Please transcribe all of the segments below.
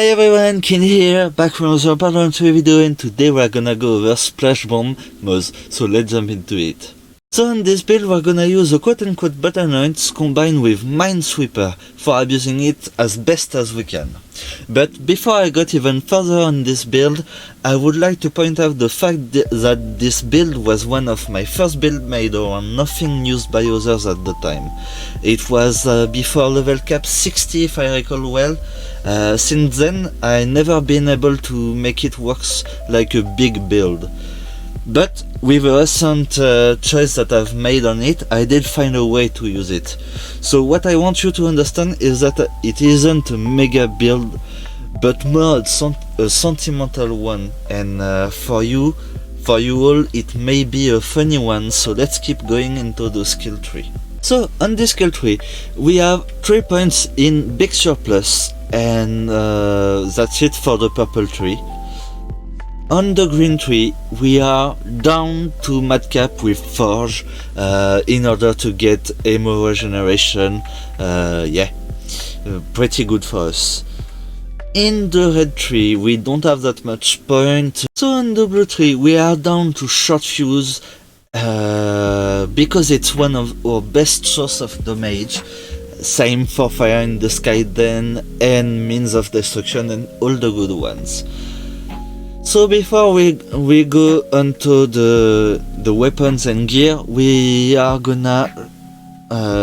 Hi everyone, Kin here, back from another Borderlands video, and today we're gonna go over Splash Bomb Moze, so let's jump into it. So on this build we're gonna use the quote-unquote Borderlands combined with Minesweeper for abusing it as best as we can. But before I got even further on this build, I would like to point out the fact that this build was one of my first builds made around nothing used by others at the time. It was before level cap 60 if I recall well. Since then I never been able to make it work like a big build. But with a recent choice that I've made on it, I did find a way to use it. So what I want you to understand is that it isn't a mega build, but more a sentimental one, and for you all it may be a funny one, so let's keep going into the skill tree. So on this skill tree we have 3 points in big surplus, and that's it for the purple tree. On the green tree we are down to madcap with forge in order to get ammo regeneration. Pretty good for us. In the red tree we don't have that much point. So on the blue tree we are down to short fuse because it's one of our best source of damage. Same for fire in the sky then, and means of destruction, and all the good ones. So before we go onto the weapons and gear, we are gonna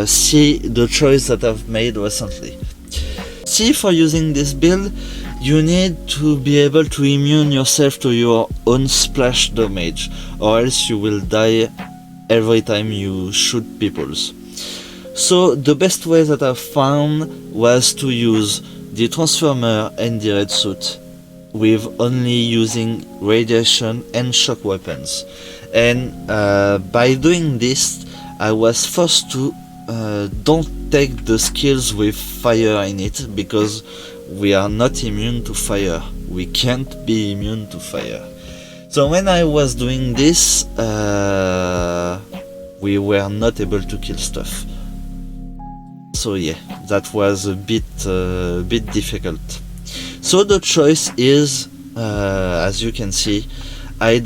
see the choice that I've made recently. See, for using this build you need to be able to immune yourself to your own splash damage, or else you will die every time you shoot peoples. So the best way that I found was to use the transformer and the red suit with only using radiation and shock weapons. And by doing this I was forced to don't take the skills with fire in it, because we are not immune to fire. We can't be immune to fire. So when I was doing this we were not able to kill stuff. So yeah, that was a bit difficult. So the choice is, as you can see, I've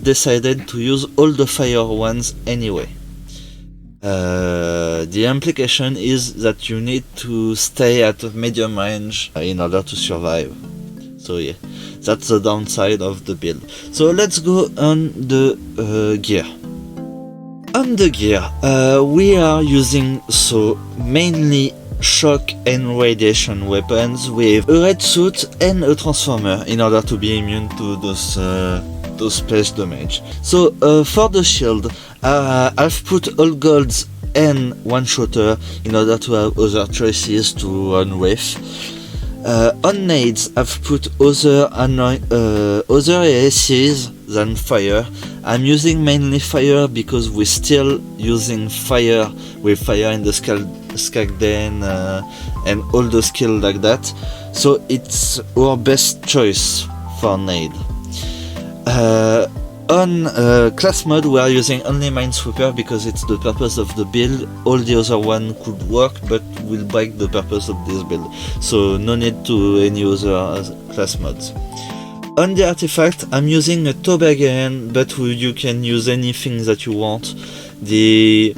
decided to use all the fire ones anyway. The implication is that you need to stay at a medium range in order to survive. So yeah, that's the downside of the build. So let's go on the gear. On the gear, we are using mainly shock and radiation weapons with a red suit and a transformer in order to be immune to those splash damage. So for the shield, I've put all golds and one shotter in order to have other choices to run with. On nades, I've put other ASCs than fire. I'm using mainly fire because we're still using fire with fire in the Skagden and all the skill like that. So it's our best choice for nade. On class mode we are using only Minesweeper because it's the purpose of the build. All the other one could work but will break the purpose of this build, so no need to any other class modes. On the artifact I'm using a toe bag again, but you can use anything that you want. The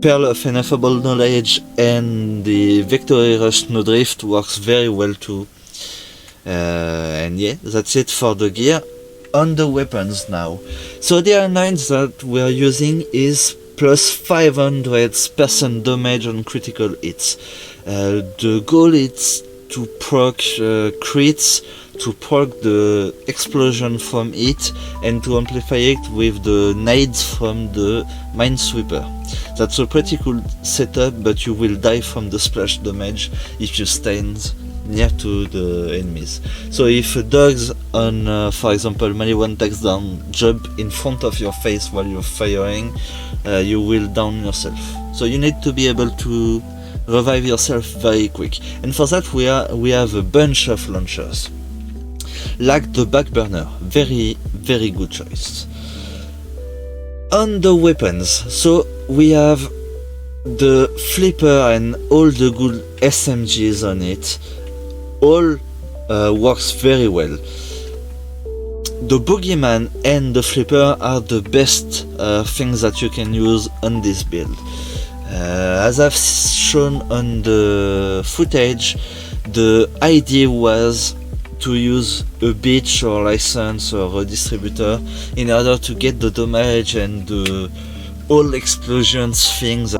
Pearl of Ineffable Knowledge and the Victory Rush Snowdrift works very well too. And yeah, that's it for the gear. On the weapons now. So the R9 that we are using is plus 500% damage on critical hits. The goal is to proc crits, to proc the explosion from it, and to amplify it with the nades from the Minesweeper. That's a pretty cool setup, but you will die from the splash damage if you stand near to the enemies. So if a dog's on, for example, melee one takes down, jump in front of your face while you're firing, you will down yourself. So you need to be able to revive yourself very quick. And for that we have a bunch of launchers. Like the backburner, very good choice. On the weapons, so we have the flipper and all the good SMGs on it. All works very well. The Boogeyman and the Flipper are the best things that you can use on this build. As I've shown on the footage, the idea was to use a beach or license or a distributor in order to get the damage and the all explosions things.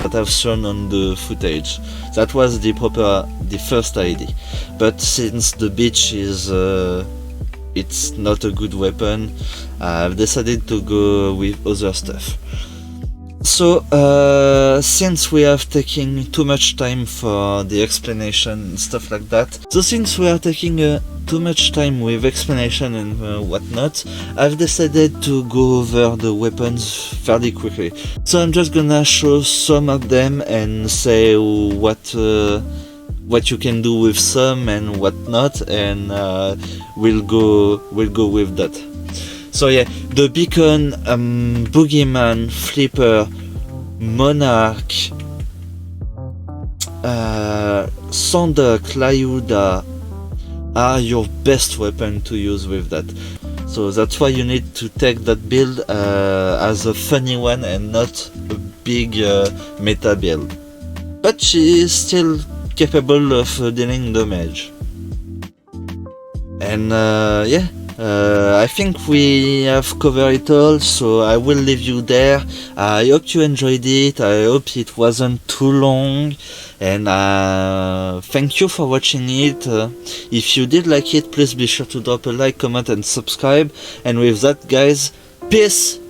That I've shown on the footage. That was the first idea. But since the beach is it's not a good weapon, I've decided to go with other stuff. So since we have taken too much time for the explanation and stuff like that, so since we are taking too much time with explanation and whatnot, I've decided to go over the weapons fairly quickly. So I'm just gonna show some of them and say what you can do with some and what not, and we'll go with that. So yeah, the Beacon, Boogeyman, Flipper, Monarch, Sandak, Lyuda are your best weapon to use with that. So that's why you need to take that build as a funny one and not a big meta build. But she is still capable of dealing damage. And yeah. I think we have covered it all, so I will leave you there. I hope you enjoyed it, I hope it wasn't too long, and thank you for watching it. If you did like it, please be sure to drop a like, comment and subscribe, and with that guys, peace!